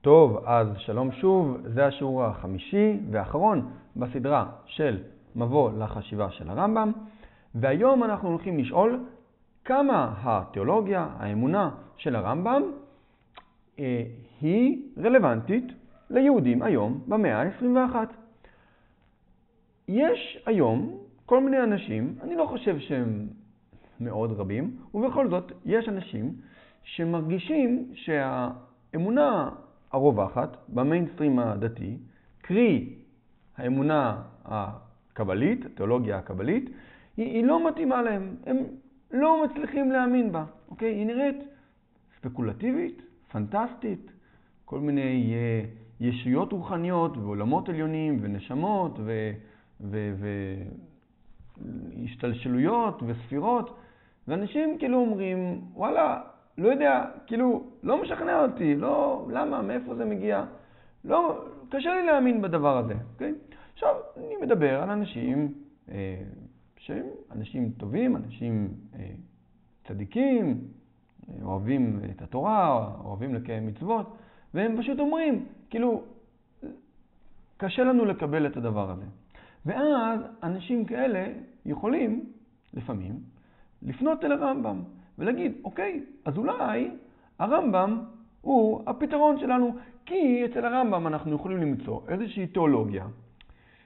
טוב, אז שלום שוב, זה השיעור החמישי והאחרון בסדרה של מבוא לחשיבה של הרמב"ם, והיום אנחנו הולכים לשאול כמה התיאולוגיה, האמונה של הרמב"ם, היא רלוונטית ליהודים היום במאה ה-21. יש היום כל מיני אנשים, אני לא חושב שהם מאוד רבים, ובכל זאת יש אנשים שמרגישים שהאמונה הרווחת במיינסטרים הדתי, קרי האמונה הקבלית, התיאולוגיה הקבלית, היא לא מתאימה להם, הם לא מצליחים להאמין בה, אוקיי? היא נראית ספקולטיבית, פנטסטית, כל מיני ישויות רוחניות ועולמות עליונים ונשמות והשתלשלויות וספירות, ואנשים כאילו אומרים, וואלה, לא יודע, כאילו, לא משכנע אותי, לא, למה, מאיפה זה מגיע? לא, קשה לי להאמין בדבר הזה, אוקיי? עכשיו, אני מדבר על אנשים שהם אנשים טובים, אנשים צדיקים, אוהבים את התורה, אוהבים לקיים מצוות, והם פשוט אומרים, כאילו, קשה לנו לקבל את הדבר הזה. ואז אנשים כאלה יכולים, לפעמים, לפנות אל הרמב"ם ולהגיד, אוקיי, אז אולי הרמב"ם הוא הפתרון שלנו, כי אצל הרמב"ם אנחנו יכולים למצוא איזושהי תיאולוגיה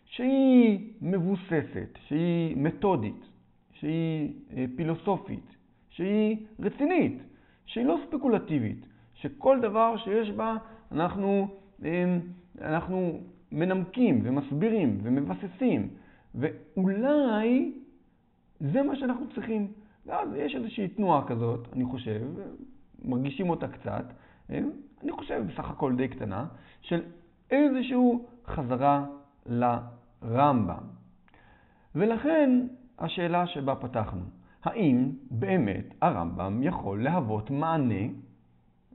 שהיא מבוססת, שהיא מתודית, שהיא פילוסופית, שהיא רצינית, שהיא לא ספקולטיבית, שכל דבר שיש בה אנחנו מנמקים ומסבירים ומבססים, ואולי זה מה שאנחנו צריכים. ואז יש איזושהי תנועה כזאת, אני חושב, מרגישים אותה קצת, אני חושב בסך הכל די קטנה, של איזשהו חזרה לרמב"ם. ולכן השאלה שבה פתחנו, האם באמת הרמב"ם יכול להוות מענה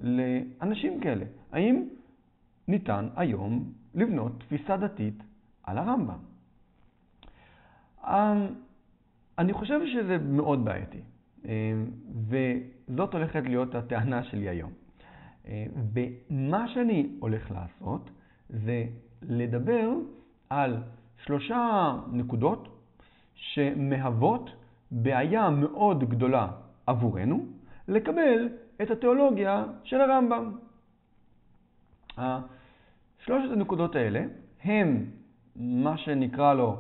לאנשים כאלה? האם ניתן היום לבנות תפיסה דתית על הרמב"ם? אני חושב שזה מאוד בעייתי, וזאת הולכת להיות הטענה שלי היום. ומה שאני הולך לעשות זה לדבר על 3 נקודות שמהוות בעיה מאוד גדולה עבורנו לקבל את התיאולוגיה של הרמב"ם. 3 הנקודות האלה הם מה שנקרא לו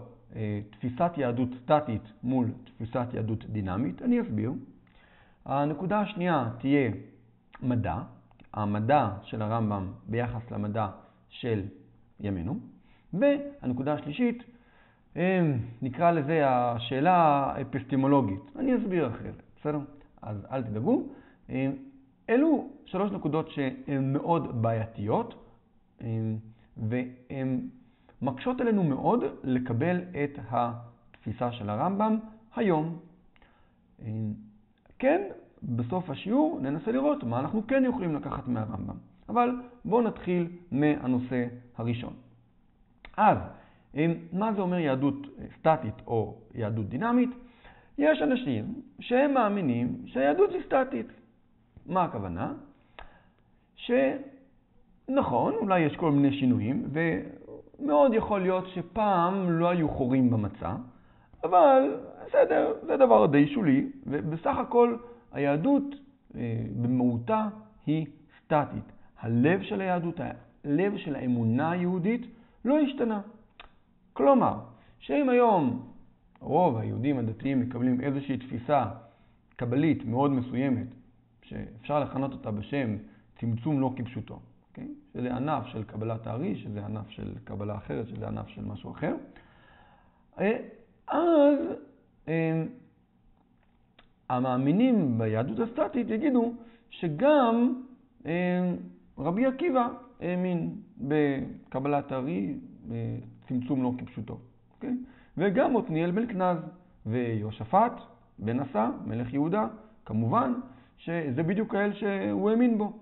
תפיסת יהדות סטטית מול תפיסת יהדות דינמית. אני אסביר. הנקודה השנייה תהיה מדע, המדע של הרמב"ם ביחס למדע של ימינו. והנקודה השלישית, נקרא לזה השאלה האפיסטמולוגית. אני אסביר אחרי זה, בסדר? אז אל תדאגו. אלו 3 נקודות שהן מאוד בעייתיות, והן מקשות עלינו מאוד לקבל את התפיסה של הרמב"ם היום. כן, בסוף השיעור ננסה לראות מה אנחנו כן יכולים לקחת מהרמב"ם. אבל בואו נתחיל מהנושא הראשון. אז, מה זה אומר יהדות סטטית או יהדות דינמית? יש אנשים שהם מאמינים שהיהדות היא סטטית. מה הכוונה? שנכון, אולי יש כל מיני שינויים, מאוד יכול להיות שפעם לא היו חורים במצע, אבל בסדר, זה דבר די שולי, ובסך הכל היהדות במהותה היא סטטית. הלב של היהדות, הלב של האמונה היהודית לא השתנה. כלומר, שאם היום רוב היהודים הדתיים מקבלים איזושהי תפיסה קבלית מאוד מסוימת, שאפשר לכנות אותה בשם צמצום לא כפשוטו, okay? שזה ענף של קבלת הארי, שזה ענף של קבלה אחרת, שזה ענף של משהו אחר. אז המאמינים ביהדות הסטטית יגידו שגם רבי עקיבא האמין בקבלת הארי, בצמצום לא כפשוטו. Okay? וגם עתניאל בן כנז ויהושפט בן עשה, מלך יהודה, כמובן שזה בדיוק האל שהוא האמין בו.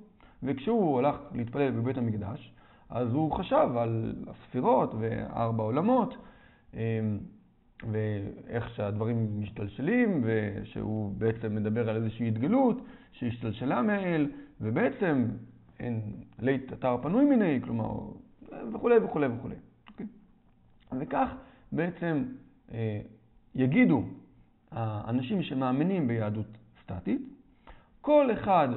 וכשהוא הלך להתפלל בבית המקדש, אז הוא חשב על הספירות ו4 עולמות, ואיך שהדברים משתלשלים, ושהוא בעצם מדבר על איזושהי התגלות שהשתלשלה מהאל, ובעצם אין לית אתר פנוי מיני, כלומר, וכו' וכו' וכו'. אוקיי? וכך בעצם יגידו האנשים שמאמינים ביהדות סטטית, כל אחד,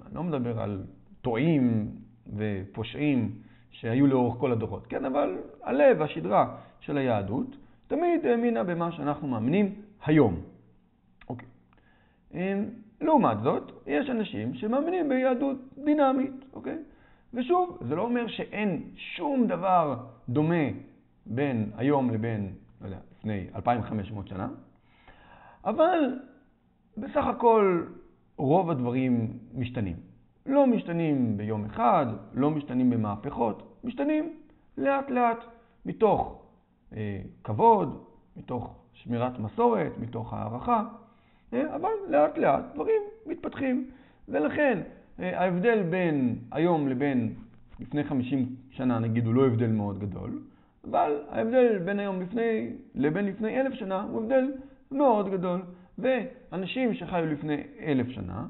אני לא מדבר על טועים ופושעים שהיו לאורך כל הדורות, כן? אבל הלב, השדרה של היהדות, תמיד האמינה במה שאנחנו מאמינים היום. אוקיי. לעומת זאת, יש אנשים שמאמינים ביהדות דינמית, אוקיי? ושוב, זה לא אומר שאין שום דבר דומה בין היום לבין, לא יודע, לפני 2500 שנה, אבל בסך הכל רוב הדברים משתנים. לא משתנים ביום אחד, לא משתנים במהפכות, משתנים לאט לאט מתוך כבוד, מתוך שמירת מסורת, מתוך הערכה, אבל לאט לאט דברים מתפתחים. ולכן ההבדל בין היום לבין לפני 50 שנה נגיד הוא לא הבדל מאוד גדול, אבל ההבדל בין היום לבין לפני 1000 שנה הוא הבדל מאוד גדול. ואנשים שחיו לפני 1000 שנה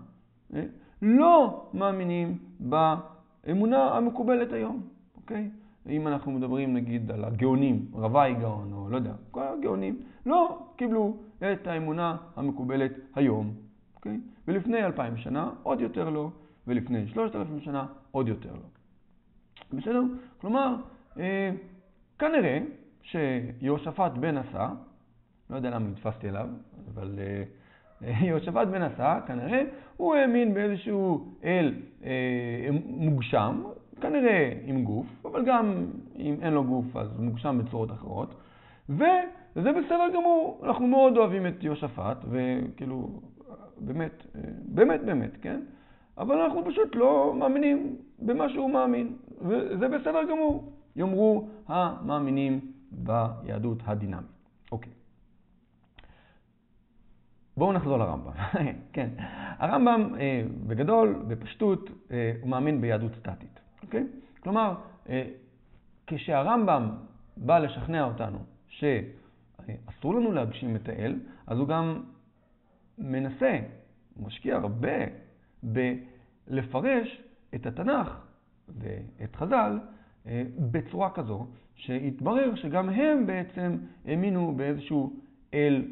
לא מאמינים באמונה המקובלת היום, אוקיי? אם אנחנו מדברים נגיד על הגאונים, רבי גאון או לא יודע, כל הגאונים לא קיבלו את האמונה המקובלת היום, אוקיי? ולפני 2000 שנה עוד יותר לא, ולפני 3000 שנה עוד יותר לא. בסדר? כלומר, כנראה שיהושפט בן עשה, לא יודע למה נתפסתי אליו, אבל יהושפט בן עשה, כנראה הוא האמין באיזשהו אל מוגשם, כנראה עם גוף, אבל גם אם אין לו גוף אז מוגשם בצורות אחרות, וזה בסדר גמור. אנחנו מאוד אוהבים את יהושפט, וכאילו באמת, באמת, כן? אבל אנחנו פשוט לא מאמינים במה שהוא מאמין, וזה בסדר גמור, יאמרו המאמינים ביהדות הדינמית. אוקיי. בואו נחזור לרמב"ם. כן. הרמב"ם בגדול, בפשטות, הוא מאמין ביהדות סטטית. אוקיי? כלומר, כשהרמב"ם בא לשכנע אותנו שאסור לנו להגשים את האל, אז הוא גם מנסה, משקיע הרבה בלפרש את התנ"ך ואת חז"ל בצורה כזו, שהתברר שגם הם בעצם האמינו באיזשהו אל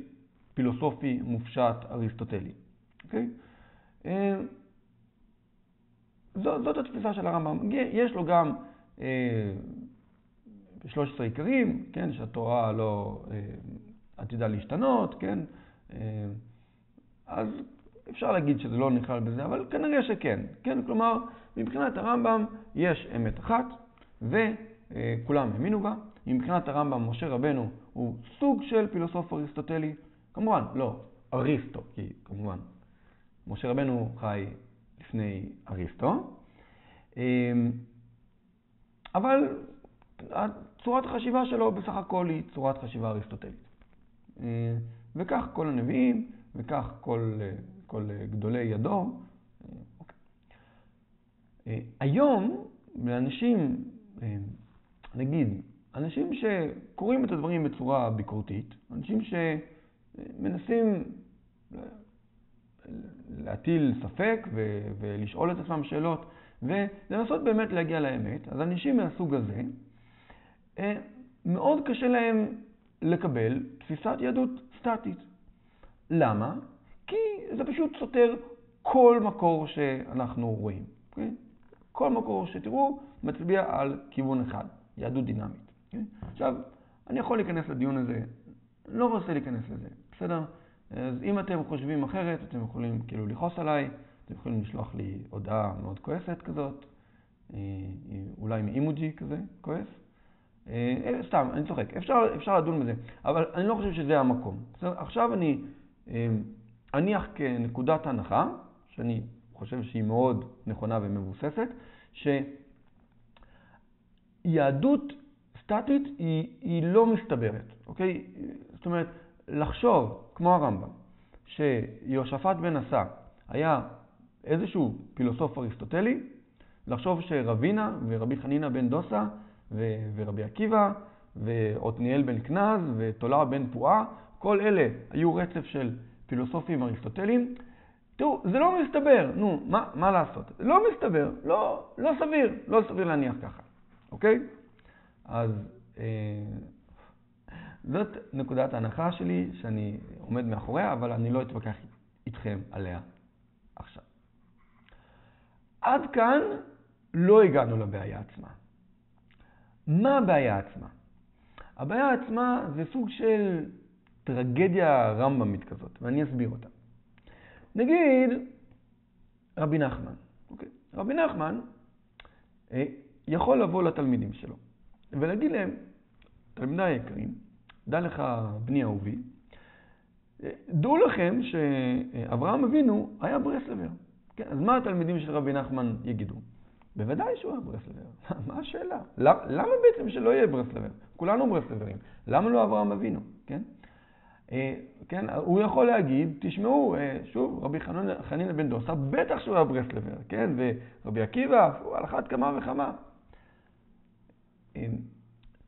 פילוסופי מופשט אריסטוטלי. אוקיי? זאת התפיסה של הרמב"ם. יש לו גם 13 עיקרים, כן, שהתורה לא עתידה להשתנות, כן? אז אפשר להגיד שזה לא נכלל בזה, אבל כנראה שכן. כן? כלומר, מבחינת הרמב"ם יש אמת אחת, וכולם האמינו בה. מבחינת הרמב"ם, משה רבנו הוא סוג של פילוסוף אריסטוטלי, כמובן, לא אריסטו, כי כמובן, משה רבנו חי לפני אריסטו, אבל צורת החשיבה שלו בסך הכל היא צורת חשיבה אריסטוטלית. וכך כל הנביאים, וכך כל גדולי ידו. היום, לאנשים, נגיד, אנשים שקוראים את הדברים בצורה ביקורתית, אנשים שמנסים להטיל ספק ולשאול את עצמם שאלות ולנסות באמת להגיע לאמת, אז אנשים מהסוג הזה מאוד קשה להם לקבל תפיסת יהדות סטטית. למה? כי זה פשוט סותר כל מקור שאנחנו רואים. Okay? כל מקור שתראו מצביע על כיוון אחד, יהדות דינמית. Okay? עכשיו, אני יכול להיכנס לדיון הזה, לא רוצה להיכנס לזה, בסדר? אז אם אתם חושבים אחרת, אתם יכולים כאילו לכעוס עליי, אתם יכולים לשלוח לי הודעה מאוד כועסת כזאת, אולי עם אימוג'י כזה, כועס. סתם, אני צוחק, אפשר לדון בזה, אבל אני לא חושב שזה המקום. בסדר? עכשיו אני אניח כנקודת הנחה, שאני חושב שהיא מאוד נכונה ומבוססת, שיהדות סטטית היא לא מסתברת, אוקיי? זאת אומרת, לחשוב, כמו הרמב"ם, שיהושפט בן עשה היה איזשהו פילוסוף אריסטוטלי, לחשוב שרבינה ורבי חנינא בן דוסה ורבי עקיבא ועתניאל בן כנז ותולע בן פועה, כל אלה היו רצף של פילוסופים אריסטוטליים. תראו, זה לא מסתבר, נו, מה לעשות? לא מסתבר, לא סביר להניח ככה, אוקיי? אז זאת נקודת ההנחה שלי שאני עומד מאחוריה, אבל אני לא אתווכח איתכם עליה עכשיו. עד כאן לא הגענו לבעיה עצמה. מה הבעיה עצמה? הבעיה עצמה זה סוג של טרגדיה רמב"מית כזאת, ואני אסביר אותה. נגיד רבי נחמן. אוקיי? רבי נחמן יכול לבוא לתלמידים שלו ולהגיד להם, תלמידי היקרים, דע לך בני אהובי, דעו לכם שאברהם אבינו היה ברסלבר. כן, אז מה התלמידים של רבי נחמן יגידו? בוודאי שהוא היה ברסלבר. מה השאלה? למה בעצם שלא יהיה ברסלבר? כולנו ברסלברים. למה לא אברהם אבינו? כן? כן, הוא יכול להגיד, תשמעו, שוב, רבי חנינא בן דוסא, בטח שהוא היה ברסלבר, כן? ורבי עקיבא, הוא על אחת כמה וכמה.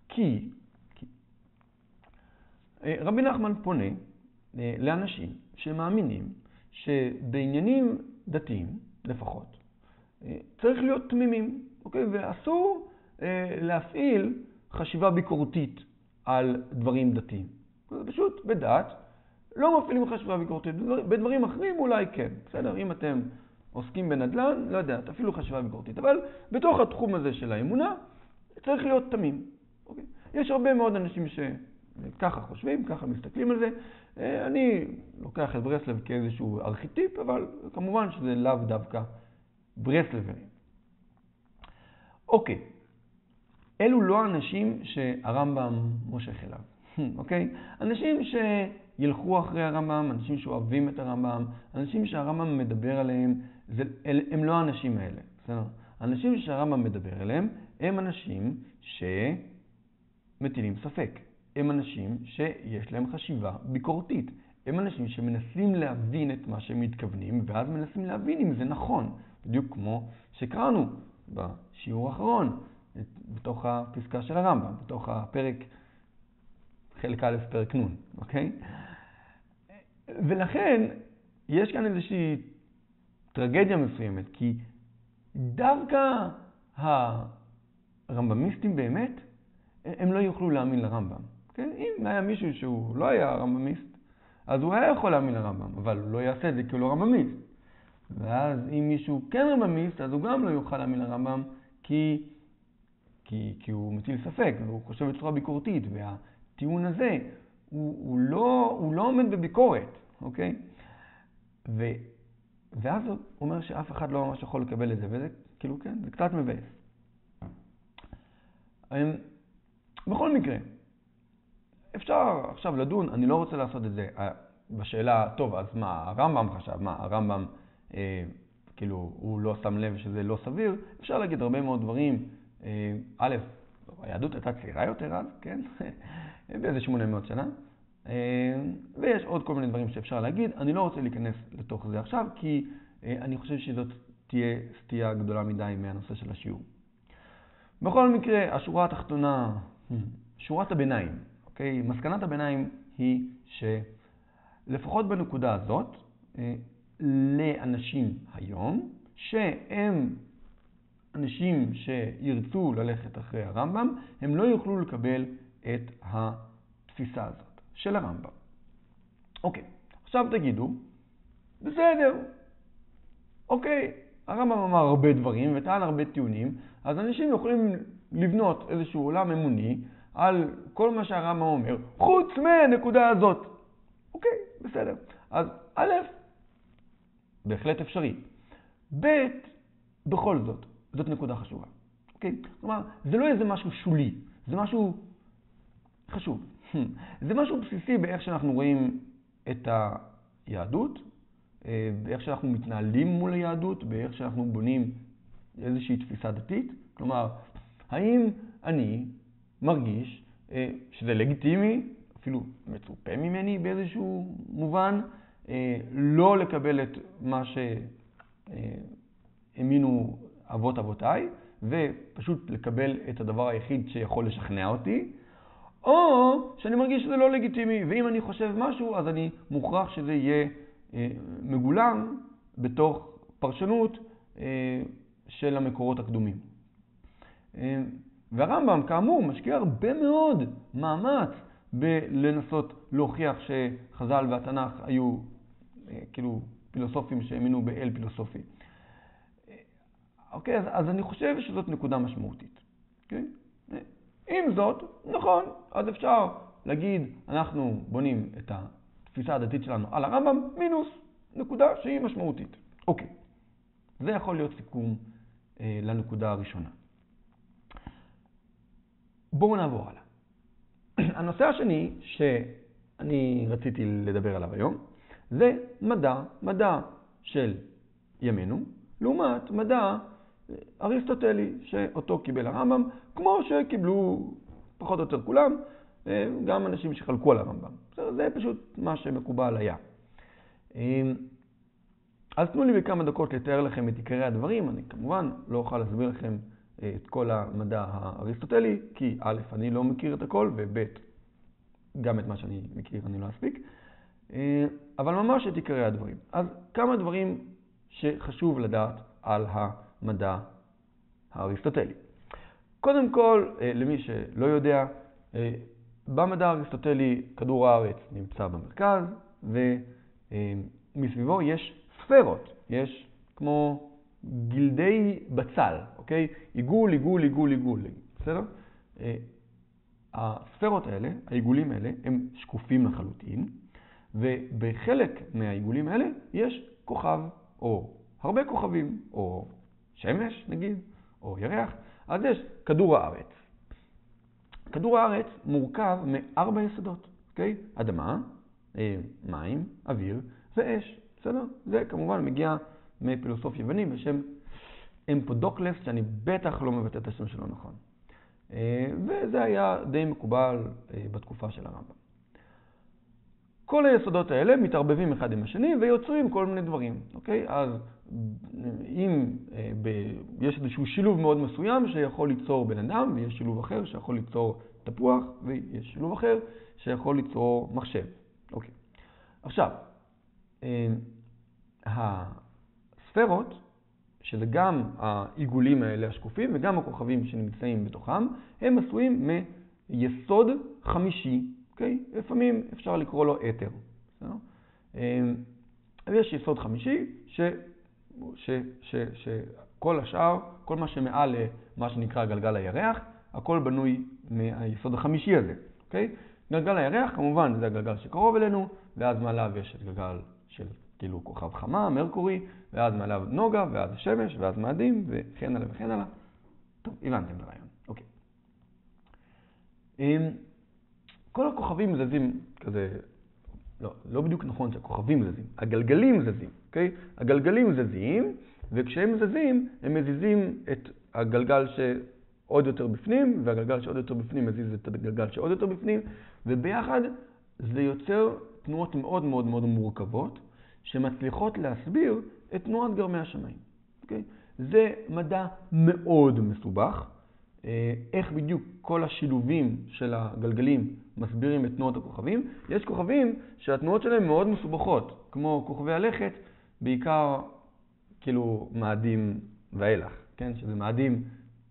כי רבי נחמן פונה לאנשים שמאמינים שבעניינים דתיים, לפחות, צריך להיות תמימים, אוקיי? ואסור להפעיל חשיבה ביקורתית על דברים דתיים. זה פשוט בדת, לא מפעילים חשיבה ביקורתית. בדברים אחרים אולי כן, בסדר? אם אתם עוסקים בנדל"ן, לא יודע, תפעילו חשיבה ביקורתית. אבל בתוך התחום הזה של האמונה, צריך להיות תמים. אוקיי? יש הרבה מאוד אנשים שככה חושבים, ככה מסתכלים על זה. אני לוקח את ברסלב כאיזשהו ארכיטיפ, אבל כמובן שזה לאו דווקא ברסלברים. אוקיי, אלו לא אנשים שהרמב"ם מושך אליו. אוקיי? אנשים שילכו אחרי הרמב"ם, אנשים שאוהבים את הרמב"ם, אנשים שהרמב"ם מדבר עליהם, הם לא האנשים האלה. בסדר? האנשים שהרמב"ם מדבר עליהם הם אנשים שמטילים ספק. הם אנשים שיש להם חשיבה ביקורתית. הם אנשים שמנסים להבין את מה שהם מתכוונים, ואז מנסים להבין אם זה נכון. בדיוק כמו שקראנו בשיעור האחרון, בתוך הפסקה של הרמב"ם, בתוך הפרק חלק א' פרק נ', אוקיי? ולכן יש כאן איזושהי טרגדיה מסוימת, כי דווקא הרמב"מיסטים באמת, הם לא יוכלו להאמין לרמב"ם. כן? אם היה מישהו שהוא לא היה רמב"מיסט, אז הוא היה יכול להאמין לרמב"ם, אבל הוא לא יעשה את זה כי הוא לא רמב"מיסט. ואז אם מישהו כן רמב"מיסט, אז הוא גם לא יוכל להאמין לרמב"ם, כי הוא מטיל ספק, והוא חושב בצורה ביקורתית, והטיעון הזה הוא לא עומד בביקורת, אוקיי? ואז הוא אומר שאף אחד לא ממש יכול לקבל את זה, וזה כאילו כן, זה קצת מבאס. בכל מקרה, אפשר עכשיו לדון, אני לא רוצה לעשות את זה בשאלה, טוב, אז מה הרמב"ם חשב? מה הרמב"ם, כאילו, הוא לא שם לב שזה לא סביר? אפשר להגיד הרבה מאוד דברים. א', היהדות הייתה צעירה יותר אז, כן? באיזה 800 שנה. ויש עוד כל מיני דברים שאפשר להגיד. אני לא רוצה להיכנס לתוך זה עכשיו, כי אני חושב שזאת תהיה סטייה גדולה מדי מהנושא של השיעור. בכל מקרה, השורה התחתונה, שורת הביניים, אוקיי? מסקנת הביניים היא שלפחות בנקודה הזאת, לאנשים היום, שהם אנשים שירצו ללכת אחרי הרמב"ם, הם לא יוכלו לקבל את התפיסה הזאת של הרמב"ם. אוקיי, עכשיו תגידו, בסדר, אוקיי, הרמב"ם אמר הרבה דברים וטען הרבה טיעונים, אז אנשים יכולים לבנות איזשהו עולם אמוני על כל מה שהרמב"ם אומר, חוץ מהנקודה הזאת. אוקיי, בסדר. אז א', בהחלט אפשרי. ב', בכל זאת, זאת נקודה חשובה. אוקיי? כלומר, זה לא איזה משהו שולי, זה משהו חשוב. זה משהו בסיסי באיך שאנחנו רואים את היהדות, באיך שאנחנו מתנהלים מול היהדות, באיך שאנחנו בונים איזושהי תפיסה דתית. כלומר, האם אני מרגיש שזה לגיטימי, אפילו מצופה ממני באיזשהו מובן, לא לקבל את מה שהאמינו אבות אבותיי, ופשוט לקבל את הדבר היחיד שיכול לשכנע אותי, או שאני מרגיש שזה לא לגיטימי, ואם אני חושב משהו, אז אני מוכרח שזה יהיה מגולם בתוך פרשנות של המקורות הקדומים. והרמב"ם, כאמור, משקיע הרבה מאוד מאמץ בלנסות להוכיח שחז"ל והתנ"ך היו כאילו פילוסופים שהאמינו באל פילוסופי. אוקיי, אז אני חושב שזאת נקודה משמעותית. אוקיי? עם זאת, נכון, אז אפשר להגיד, אנחנו בונים את התפיסה הדתית שלנו על הרמב"ם, מינוס נקודה שהיא משמעותית. אוקיי, זה יכול להיות סיכום לנקודה הראשונה. בואו נעבור הלאה. הנושא השני שאני רציתי לדבר עליו היום, זה מדע של ימינו, לעומת מדע אריסטוטלי שאותו קיבל הרמב"ם, כמו שקיבלו פחות או יותר כולם, גם אנשים שחלקו על הרמב"ם. זה פשוט מה שמקובל היה. אז תנו לי בכמה דקות לתאר לכם את עיקרי הדברים. אני כמובן לא אוכל להסביר לכם את כל המדע האריסטוטלי, כי א', אני לא מכיר את הכל, וב', גם את מה שאני מכיר אני לא אספיק. אבל ממש את עיקרי הדברים. אז כמה דברים שחשוב לדעת על המדע האריסטוטלי. קודם כל, למי שלא יודע, במדע האריסטוטלי כדור הארץ נמצא במרכז, ומסביבו יש ספרות, יש כמו גלדי בצל, אוקיי? עיגול, עיגול, עיגול, עיגול, בסדר? הספרות האלה, העיגולים האלה, הם שקופים לחלוטין, ובחלק מהעיגולים האלה יש כוכב, או הרבה כוכבים, או שמש נגיד, או ירח, אז יש כדור הארץ. כדור הארץ מורכב מ4 יסודות, אוקיי? אדמה, מים, אוויר ואש, בסדר? זה כמובן מגיע מפילוסוף יווני בשם אמפודוקלס, שאני בטח לא מבטא את השם שלו נכון. וזה היה די מקובל בתקופה של הרמב"ם. כל היסודות האלה מתערבבים אחד עם השני ויוצרים כל מיני דברים, אוקיי? אז אם יש איזשהו שילוב מאוד מסוים שיכול ליצור בן אדם, ויש שילוב אחר שיכול ליצור תפוח, ויש שילוב אחר שיכול ליצור מחשב. אוקיי. עכשיו, הספרות, שזה גם העיגולים האלה השקופים וגם הכוכבים שנמצאים בתוכם, הם עשויים מיסוד חמישי. אוקיי? לפעמים אפשר לקרוא לו אתר. יש יסוד חמישי שכל השאר, כל מה שמעל מה שנקרא גלגל הירח, הכל בנוי מהיסוד החמישי הזה. אוקיי? גלגל הירח כמובן זה הגלגל שקרוב אלינו, ואז מעליו יש את גלגל של כאילו כוכב חמה, מרקורי, ואז מעליו נוגה, ואז שמש, ואז מאדים, וכן הלאה וכן הלאה. טוב, הבנתם לרעיון. אוקיי. כל הכוכבים זזים כזה, לא בדיוק נכון שהכוכבים זזים, הגלגלים זזים, אוקיי? הגלגלים זזים, וכשהם זזים, הם מזיזים את הגלגל שעוד יותר בפנים, והגלגל שעוד יותר בפנים מזיז את הגלגל שעוד יותר בפנים, וביחד זה יוצר תנועות מאוד מאוד מאוד מורכבות, שמצליחות להסביר את תנועת גרמי השמיים, אוקיי? זה מדע מאוד מסובך, איך בדיוק כל השילובים של הגלגלים מסבירים את תנועות הכוכבים. יש כוכבים שהתנועות שלהם מאוד מסובכות, כמו כוכבי הלכת, בעיקר כאילו מאדים ואילך, כן? שזה מאדים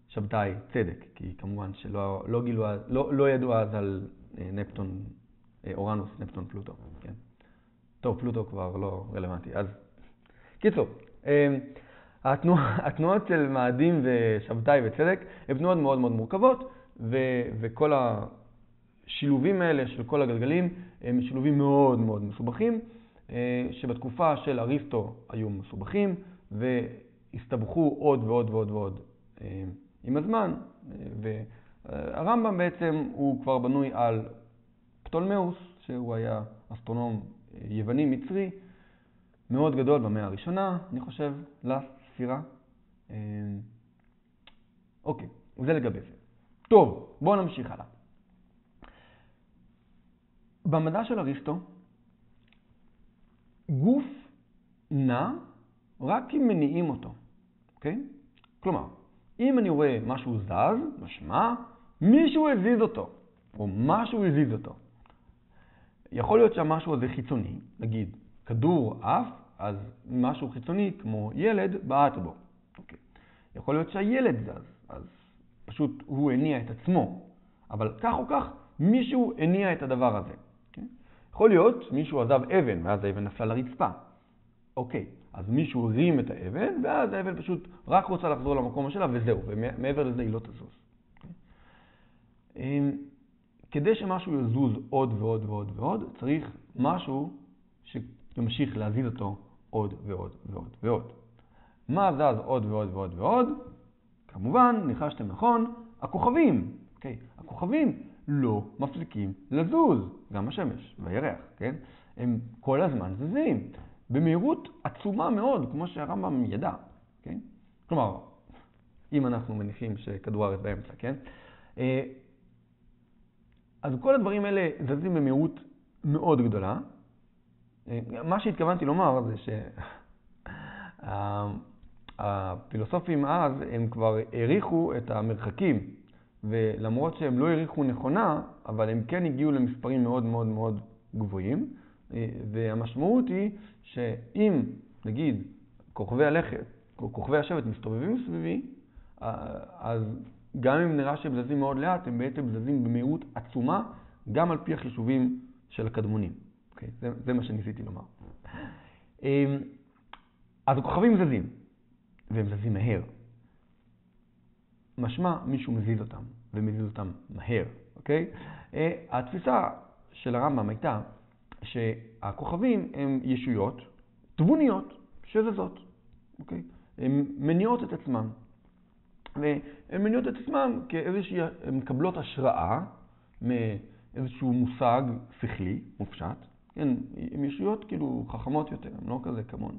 שבתאי צדק, כי כמובן לא ידעו אז על נפטון, אורנוס, נפטון, פלוטו, כן? טוב, פלוטו כבר לא רלוונטי. אז קיצור, התנועות של מאדים ושבתאי וצדק הן תנועות מאוד מאוד מורכבות, וכל השילובים האלה של כל הגלגלים הם שילובים מאוד מאוד מסובכים, שבתקופה של אריסטו היו מסובכים, והסתבכו עוד ועוד ועוד ועוד עם הזמן. והרמב"ם בעצם הוא כבר בנוי על פטולמאוס, שהוא היה אסטרונום יווני מצרי, מאוד גדול במאה הראשונה, אני חושב, לספירה. אוקיי, זה לגבי זה. טוב, בואו נמשיך הלאה. במדע של אריסטו, גוף נע רק אם מניעים אותו, אוקיי? כלומר, אם אני רואה משהו זז, משמע, מישהו הזיז אותו, או משהו הזיז אותו. יכול להיות שהמשהו הזה חיצוני, נגיד, כדור עף, אז משהו חיצוני כמו ילד בעט בו. אוקיי. יכול להיות שהילד זז, אז פשוט הוא הניע את עצמו, אבל כך או כך מישהו הניע את הדבר הזה. אוקיי. יכול להיות מישהו עזב אבן, ואז האבן נפלה לרצפה. אוקיי, אז מישהו הרים את האבן, ואז האבן פשוט רק רוצה לחזור למקום שלה, וזהו, ומעבר לזה היא לא תזוז. אוקיי. כדי שמשהו יזוז עוד ועוד ועוד ועוד, צריך משהו שימשיך להזיז אותו עוד ועוד ועוד ועוד. מה זז עוד ועוד ועוד ועוד? כמובן, ניחשתם נכון, הכוכבים. אוקיי, הכוכבים לא מפסיקים לזוז, גם השמש והירח, כן? הם כל הזמן זזים, במהירות עצומה מאוד, כמו שהרמב"ם ידע, כן? כלומר, אם אנחנו מניחים שכדור הארץ באמצע, כן? אז כל הדברים האלה זזים במהירות מאוד גדולה. מה שהתכוונתי לומר זה שהפילוסופים אז הם כבר העריכו את המרחקים, ולמרות שהם לא העריכו נכונה, אבל הם כן הגיעו למספרים מאוד מאוד מאוד גבוהים, והמשמעות היא שאם נגיד כוכבי הלכת או כוכבי השבט מסתובבים סביבי, אז גם אם נראה שהם זזים מאוד לאט, הם בעצם זזים במהירות עצומה, גם על פי החישובים של הקדמונים. אוקיי? זה מה שניסיתי לומר. אז הכוכבים זזים, והם זזים מהר. משמע מישהו מזיז אותם, ומזיז אותם מהר. אוקיי? התפיסה של הרמב"ם הייתה שהכוכבים הם ישויות תבוניות שזזות. אוקיי? הן מניעות את עצמם. והן מניעות את עצמם הן מקבלות השראה מאיזשהו מושג שכלי, מופשט. כן, הן ישויות כאילו חכמות יותר, הן לא כזה כמונו.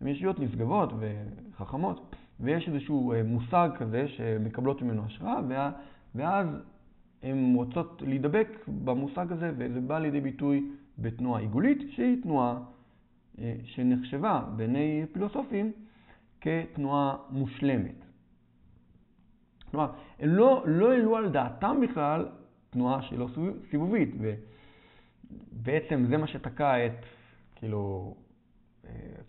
הן ישויות נשגבות וחכמות, ויש איזשהו מושג כזה שמקבלות ממנו השראה, ואז הן רוצות להידבק במושג הזה, וזה בא לידי ביטוי בתנועה עיגולית, שהיא תנועה שנחשבה בעיני פילוסופים כתנועה מושלמת. כלומר, הם לא העלו על דעתם בכלל תנועה שלא סיבובית, ובעצם זה מה שתקע את כאילו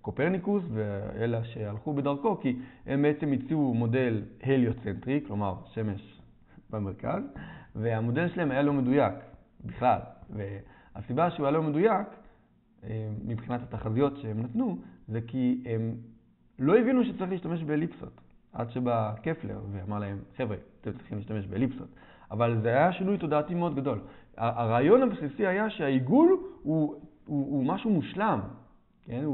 קופרניקוס ואלה שהלכו בדרכו, כי הם בעצם הציעו מודל הליוצנטרי, כלומר שמש במרכז, והמודל שלהם היה לא מדויק בכלל. והסיבה שהוא היה לא מדויק, מבחינת התחזיות שהם נתנו, זה כי הם לא הבינו שצריך להשתמש באליפסות. עד שבא קפלר ואמר להם, חבר'ה, אתם צריכים להשתמש באליפסות. אבל זה היה שינוי תודעתי מאוד גדול. הרעיון הבסיסי היה שהעיגול הוא משהו מושלם. כן?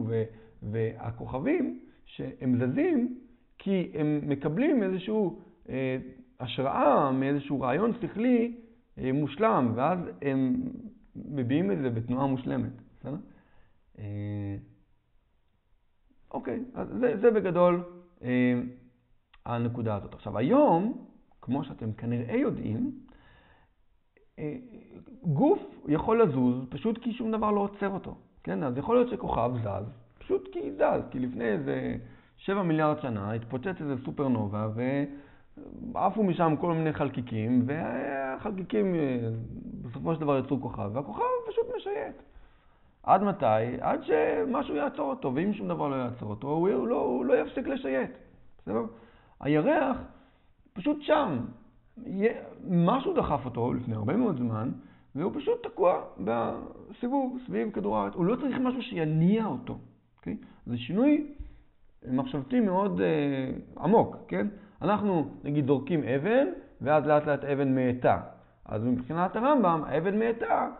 והכוכבים שהם זזים כי הם מקבלים איזשהו השראה מאיזשהו רעיון שכלי מושלם, ואז הם מביאים את זה בתנועה מושלמת. בסדר? אוקיי, אז זה בגדול הנקודה הזאת. עכשיו, היום, כמו שאתם כנראה יודעים, גוף יכול לזוז פשוט כי שום דבר לא עוצר אותו. כן? אז יכול להיות שכוכב זז, פשוט כי זז, כי לפני איזה 7 מיליארד שנה התפוצץ איזה סופרנובה ועפו משם כל מיני חלקיקים, והחלקיקים בסופו של דבר יצרו כוכב, והכוכב פשוט משייט. עד מתי? עד שמשהו יעצור אותו, ואם שום דבר לא יעצור אותו, הוא לא יפסיק לשייט. בסדר? הירח פשוט שם. משהו דחף אותו לפני הרבה מאוד זמן, והוא פשוט תקוע בסיבוב סביב כדור הארץ. הוא לא צריך משהו שיניע אותו. Okay? זה שינוי מחשבתי מאוד עמוק. כן? אנחנו נגיד זורקים אבן, ואז לאט לאט אבן מאטה. אז מבחינת הרמב"ם, האבן מאטה,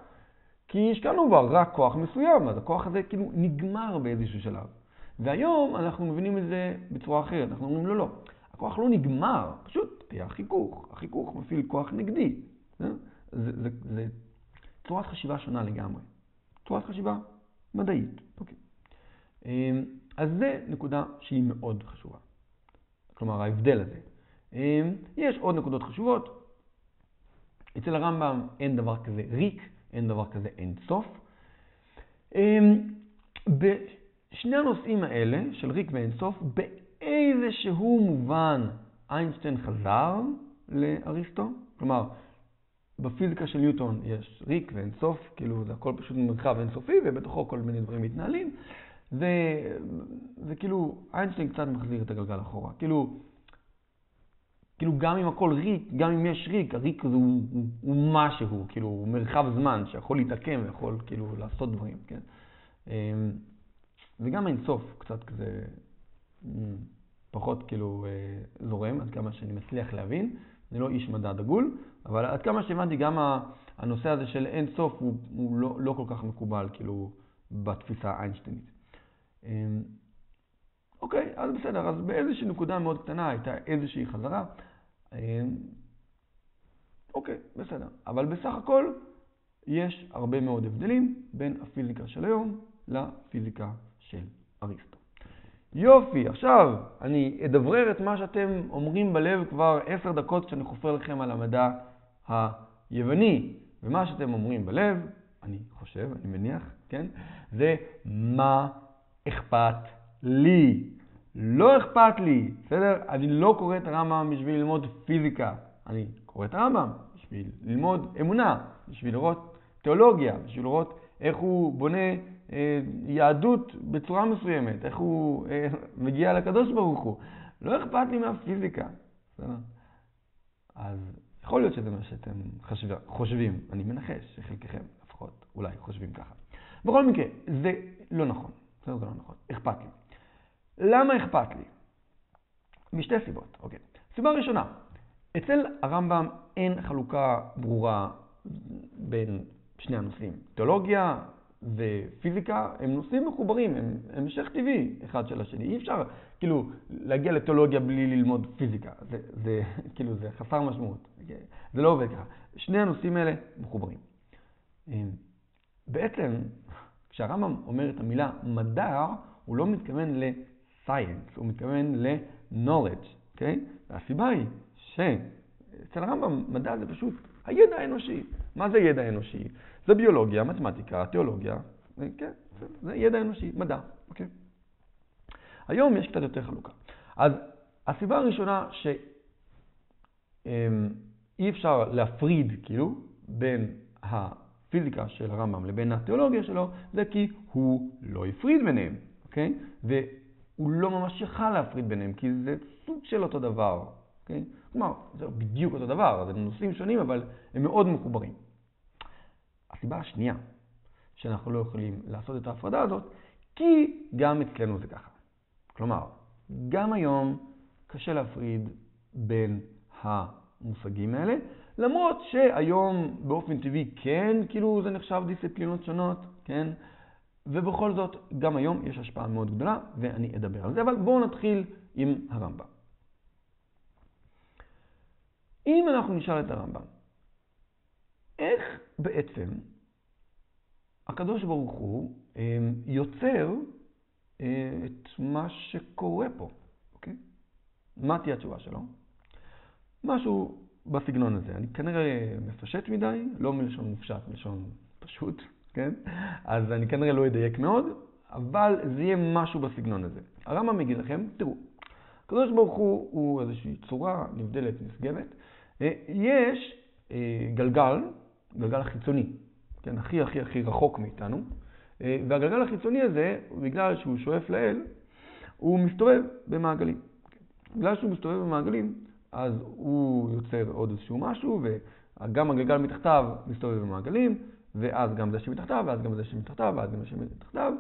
כי השקענו בה רק כוח מסוים, אז הכוח הזה כאילו נגמר באיזשהו שלב. והיום אנחנו מבינים את זה בצורה אחרת. אנחנו אומרים לא. הכוח לא נגמר, פשוט תהיה החיכוך. החיכוך מפעיל כוח נגדי. זה צורת חשיבה שונה לגמרי. צורת חשיבה מדעית. אוקיי. אז זה נקודה שהיא מאוד חשובה. כלומר, ההבדל הזה. יש עוד נקודות חשובות. אצל הרמב"ם אין דבר כזה ריק, אין דבר כזה אין סוף. בשני הנושאים האלה, של ריק ואין סוף, באיזשהו מובן איינשטיין חזר לאריסטו. כלומר, בפיזיקה של ניוטון יש ריק ואין סוף, כאילו זה הכל פשוט מרחב אינסופי, ובתוכו כל מיני דברים מתנהלים. זה כאילו, איינשטיין קצת מחזיר את הגלגל אחורה. כאילו גם אם הכל ריק, גם אם יש ריק, הריק הזה הוא משהו, כאילו הוא מרחב זמן שיכול להתעקם ויכול כאילו לעשות דברים, כן? וגם האינסוף קצת כזה פחות כאילו זורם, עד כמה שאני מצליח להבין. אני לא איש מדע דגול, אבל עד כמה שהבנתי גם הנושא הזה של אינסוף הוא לא כל כך מקובל כאילו בתפיסה האיינשטיינית. אוקיי, אז בסדר, אז באיזושהי נקודה מאוד קטנה הייתה איזושהי חזרה. אוקיי, בסדר. אבל בסך הכל יש הרבה מאוד הבדלים בין הפיזיקה של היום לפיזיקה של אריסטו. יופי, עכשיו אני אדברר את מה שאתם אומרים בלב כבר 10 דקות כשאני חופר לכם על המדע היווני. ומה שאתם אומרים בלב, אני חושב, אני מניח, כן? זה מה אכפת לי. לא אכפת לי, בסדר? אני לא קורא את הרמב"ם בשביל ללמוד פיזיקה. אני קורא את הרמב"ם בשביל ללמוד אמונה, בשביל לראות תיאולוגיה, בשביל לראות איך הוא בונה יהדות בצורה מסוימת, איך הוא מגיע לקדוש ברוך הוא. לא אכפת לי מהפיזיקה, בסדר? אז יכול להיות שזה מה שאתם חושבים. אני מנחש שחלקכם לפחות אולי חושבים ככה. בכל מקרה, זה לא נכון. זה לא נכון. אכפת לי. למה אכפת לי? משתי סיבות. אוקיי. סיבה ראשונה, אצל הרמב"ם אין חלוקה ברורה בין שני הנושאים. תיאולוגיה ופיזיקה הם נושאים מחוברים, הם המשך טבעי אחד של השני. אי אפשר כאילו להגיע לתיאולוגיה בלי ללמוד פיזיקה. זה כאילו זה חסר משמעות. זה לא עובד ככה. שני הנושאים האלה מחוברים. בעצם כשהרמב"ם אומר את המילה מדע, הוא לא מתכוון ל-science, הוא מתכוון ל-knowledge, אוקיי? והסיבה היא שאצל הרמב"ם מדע זה פשוט הידע האנושי. מה זה ידע אנושי? זה ביולוגיה, מתמטיקה, תיאולוגיה, כן? זה ידע אנושי, מדע, אוקיי? היום יש קצת יותר חלוקה. אז הסיבה הראשונה שאי אפשר להפריד כאילו בין הפיזיקה של הרמב"ם לבין התיאולוגיה שלו, זה כי הוא לא הפריד ביניהם, אוקיי? והוא לא ממש יכל להפריד ביניהם, כי זה סוג של אותו דבר, אוקיי? כלומר, זה בדיוק אותו דבר, זה נושאים שונים, אבל הם מאוד מחוברים. הסיבה השנייה שאנחנו לא יכולים לעשות את ההפרדה הזאת, כי גם אצלנו זה ככה. כלומר, גם היום קשה להפריד בין המושגים האלה, למרות שהיום באופן טבעי כן, כאילו זה נחשב דיסציפלינות שונות, כן? ובכל זאת, גם היום יש השפעה מאוד גדולה, ואני אדבר על זה, אבל בואו נתחיל עם הרמב"ם. אם אנחנו נשאל את הרמב"ם, איך בעצם הקדוש ברוך הוא יוצר את מה שקורה פה, אוקיי? מה תהיה התשובה שלו? משהו בסגנון הזה. אני כנראה מפשט מדי, לא מלשון מופשט, מלשון פשוט, כן? אז אני כנראה לא אדייק מאוד, אבל זה יהיה משהו בסגנון הזה. הרמב"ם מגיד לכם, תראו, הקדוש ברוך הוא איזושהי צורה נבדלת, נשגבת. יש גלגל החיצוני, כן, הכי רחוק מאיתנו, והגלגל החיצוני הזה, בגלל שהוא שואף לאל, הוא מסתובב במעגלים. בגלל שהוא מסתובב במעגלים, אז הוא יוצר עוד איזשהו משהו, וגם הגלגל מתחתיו מסתובב במעגלים, ואז גם זה שמתחתיו, ואז גם זה שמתחתיו, ואז גם זה שמתחתיו.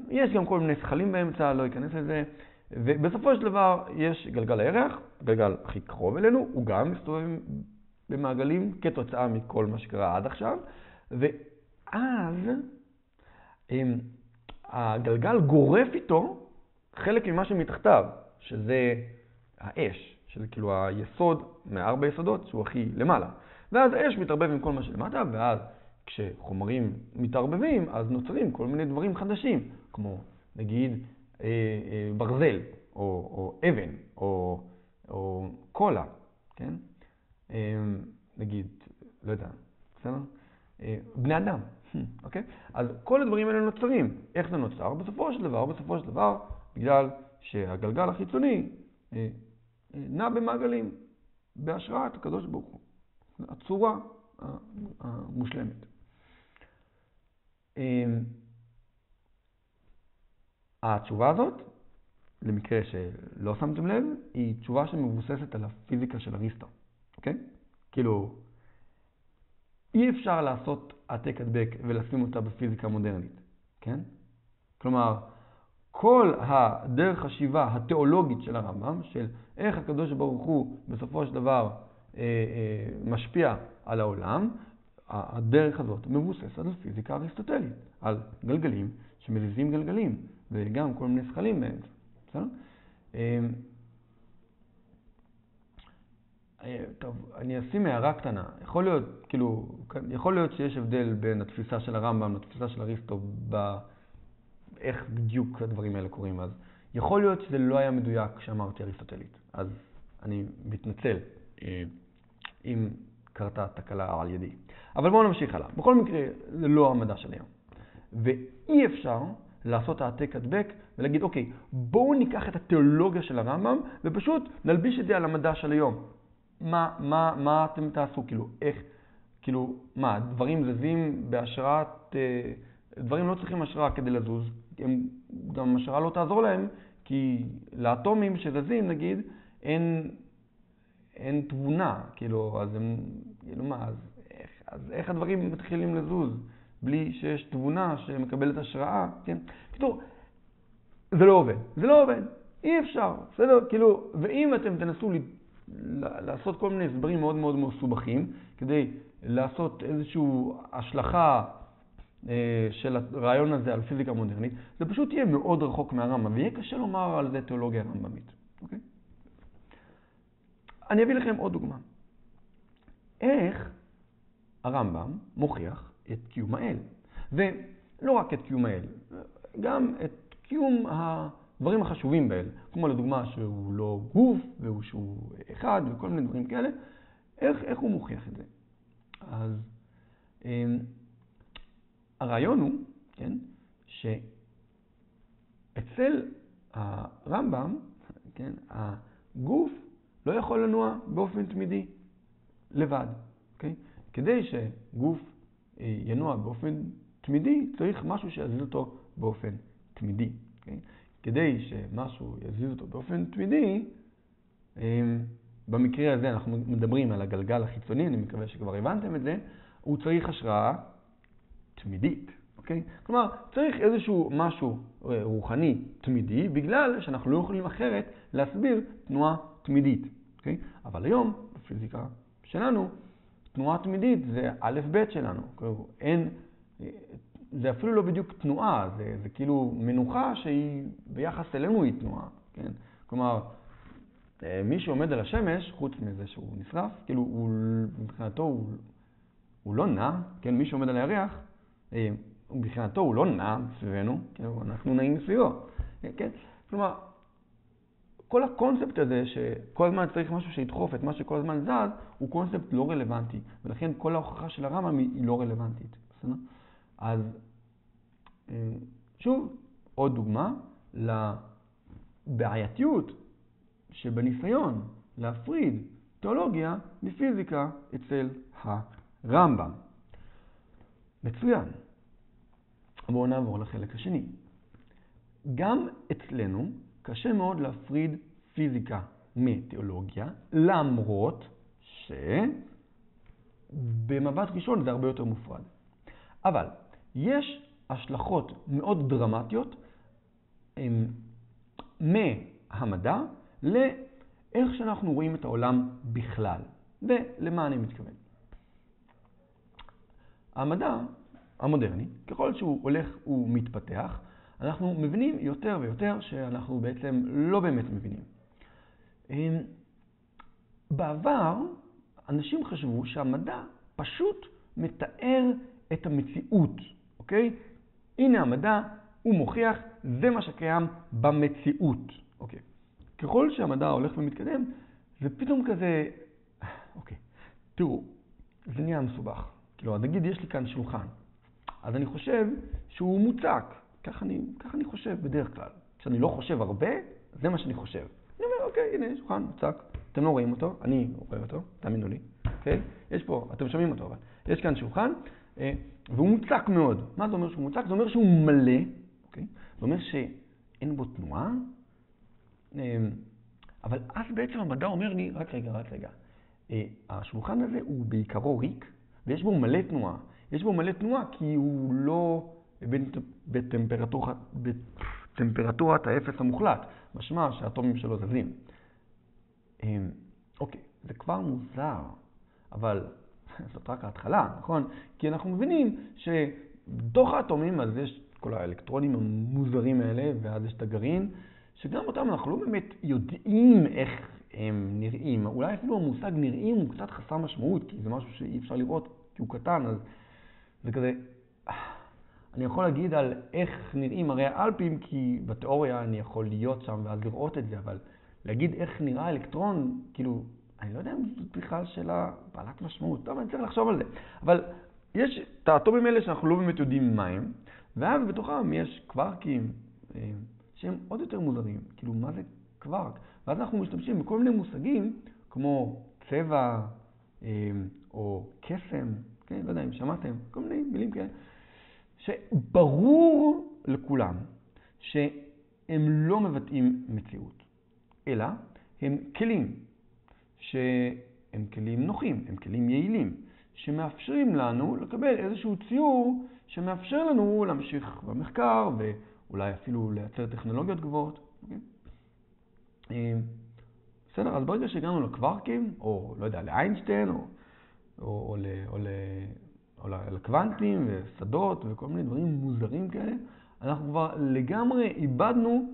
יש גם כל מיני שכלים באמצע, לא ייכנס לזה. ובסופו של דבר יש גלגל הירח, הגלגל הכי קרוב אלינו, הוא גם מסתובב במעגלים כתוצאה מכל מה שקרה עד עכשיו. ואז הגלגל גורף איתו חלק ממה שמתחתיו, שזה האש, שזה כאילו היסוד מהארבע יסודות שהוא הכי למעלה. ואז האש מתערבב עם כל מה שלמטה, ואז כשחומרים מתערבבים, אז נוצרים כל מיני דברים חדשים, כמו נגיד ברזל, או אבן, או קולה, כן? נגיד, לא יודע, בסדר? בני אדם, אוקיי? אז כל הדברים האלה נוצרים. איך זה נוצר? בסופו של דבר, בגלל שהגלגל החיצוני נע במעגלים, בהשראת הקדוש ברוך הוא. הצורה המושלמת. התשובה הזאת, למקרה שלא שמתם לב, היא תשובה שמבוססת על הפיזיקה של אריסטו, אוקיי? כאילו, אי אפשר לעשות העתק הדבק ולשים אותה בפיזיקה מודרנית, כן? כלומר, כל הדרך חשיבה התיאולוגית של הרמב"ם, של איך הקדוש ברוך הוא בסופו של דבר משפיע על העולם, הדרך הזאת מבוססת על פיזיקה אריסטוטלית, על גלגלים שמזיזים גלגלים, וגם כל מיני שכלים באמצע. בסדר? טוב, אני אשים הערה קטנה. יכול להיות שיש הבדל בין התפיסה של הרמב"ם לתפיסה של אריסטו איך בדיוק הדברים האלה קורים. אז יכול להיות שזה לא היה מדויק כשאמרתי אריסטוטלית. אז אני מתנצל אם קרתה תקלה על ידי. אבל בואו נמשיך הלאה. בכל מקרה, זה לא המדע של היום. ואי אפשר לעשות העתק הדבק ולהגיד, אוקיי, בואו ניקח את התיאולוגיה של הרמב"ם ופשוט נלביש את זה על המדע של היום. מה אתם תעשו? דברים זזים בהשראת, דברים לא צריכים השראה כדי לזוז. גם השראה לא תעזור להם, כי לאטומים שזזים, נגיד, אין תבונה, אז איך הדברים מתחילים לזוז בלי שיש תבונה שמקבלת השראה, כן? כתוב, זה לא עובד, אי אפשר, בסדר? ואם אתם תנסו לעשות כל מיני הסברים מאוד מאוד מסובכים, כדי לעשות איזושהי השלכה של הרעיון הזה על פיזיקה מודרנית, זה פשוט יהיה מאוד רחוק מהרמב"ם, ויהיה קשה לומר על זה תיאולוגיה רמב"מית, אוקיי? אני אביא לכם עוד דוגמה. איך הרמב"ם מוכיח את קיום האל. ולא רק את קיום האל, גם את קיום הדברים החשובים באל, כמו לדוגמה שהוא לא גוף, שהוא אחד, וכל מיני דברים כאלה. איך הוא מוכיח את זה? אז הרעיון הוא, כן, שאצל הרמב"ם, כן, הגוף לא יכול לנוע באופן תמידי לבד. Okay? כדי שגוף ינוע באופן תמידי, צריך משהו שיזיז אותו באופן תמידי. Okay? כדי שמשהו יזיז אותו באופן תמידי, במקרה הזה אנחנו מדברים על הגלגל החיצוני, אני מקווה שכבר הבנתם את זה, הוא צריך השראה תמידית. Okay? כלומר, צריך איזשהו משהו רוחני תמידי, בגלל שאנחנו לא יכולים אחרת להסביר תנועה תמידית. Okay? אבל היום, בפיזיקה שלנו, תנועה תמידית זה א' ב' שלנו. זה אפילו לא בדיוק תנועה, זה כאילו מנוחה שהיא ביחס אלינו היא תנועה. כן? כלומר, מי שעומד על השמש, חוץ מזה שהוא נשרף, מבחינתו הוא לא נע, כן? מי שעומד על הירח, מבחינתו הוא לא נע סביבנו, כן? אנחנו נעים סביבו. כן? כלומר, כל הקונספט הזה שכל הזמן צריך משהו שידחוף את מה שכל הזמן זז, הוא קונספט לא רלוונטי, ולכן כל ההוכחה של הרמב"ם היא לא רלוונטית. בסדר? אז שוב, עוד דוגמה לבעייתיות שבניסיון להפריד תיאולוגיה מפיזיקה אצל הרמב"ם. מצוין. בואו נעבור לחלק השני. גם אצלנו קשה מאוד להפריד פיזיקה מתיאולוגיה, למרות שבמבט ראשון זה הרבה יותר מופרד. אבל יש השלכות מאוד דרמטיות מהמדע לאיך שאנחנו רואים את העולם בכלל. ולמה אני מתכוון? המדע המודרני, ככל שהוא הולך ומתפתח, אנחנו מבינים יותר ויותר שאנחנו בעצם לא באמת מבינים. בעבר, אנשים חשבו שהמדע פשוט מתאר את המציאות, אוקיי? הנה המדע, הוא מוכיח, זה מה שקיים במציאות, אוקיי? ככל שהמדע הולך ומתקדם, זה פתאום כזה, אוקיי, תראו, זה נהיה מסובך. נגיד, יש לי כאן שולחן, אז אני חושב שהוא מוצק. כך אני חושב בדרך כלל. כשאני לא חושב הרבה, זה מה שאני חושב. אני אומר, אוקיי, הנה, שולחן מוצק. אתם לא רואים אותו, אני רואה אותו, תאמינו לי. אוקיי? יש פה, אתם שומעים אותו, אבל יש כאן שולחן, והוא מוצק מאוד. מה זה אומר שהוא מוצק? זה אומר שהוא מלא, אוקיי? זה אומר אין בו תנועה, אבל אז בעצם המדע אומר לי, רק רגע, השולחן הזה הוא בעיקרו ריק, ויש בו מלא תנועה. יש בו מלא תנועה כי הוא לא בטמפרטורת האפס המוחלט, משמע שהאטומים שלו זזים. אוקיי, זה כבר מוזר, אבל זאת רק ההתחלה, נכון? כי אנחנו מבינים שבתוך האטומים אז יש כל האלקטרונים המוזרים האלה, ואז יש את הגרעין, שגם אותם אנחנו לא באמת יודעים איך הם נראים. אולי אפילו המושג נראים הוא קצת חסר משמעות, כי זה משהו שאי אפשר לראות כי הוא קטן, אז זה כזה... אני יכול להגיד על איך נראים הרי האלפים, כי בתיאוריה אני יכול להיות שם ואז לראות את זה, אבל להגיד איך נראה אלקטרון, כאילו, אני לא יודע אם זאת בכלל שאלה בעלת משמעות. טוב, אני צריך לחשוב על זה. אבל יש את האטומים האלה שאנחנו לא באמת יודעים מה הם, ואז בתוכם יש קווארקים שהם עוד יותר מוזרים. כאילו, מה זה קווארק? ואז אנחנו משתמשים בכל מיני מושגים, כמו צבע או קסם, כן? לא יודע אם שמעתם, כל מיני מילים כאלה. שברור לכולם שהם לא מבטאים מציאות, אלא הם כלים, שהם כלים נוחים, הם כלים יעילים, שמאפשרים לנו לקבל איזשהו ציור שמאפשר לנו להמשיך במחקר ואולי אפילו לייצר טכנולוגיות גבוהות. בסדר, אז ברגע שהגענו לקווארקים, או לא יודע, לאיינשטיין, או לקוונטים ושדות וכל מיני דברים מוזרים כאלה, אנחנו כבר לגמרי איבדנו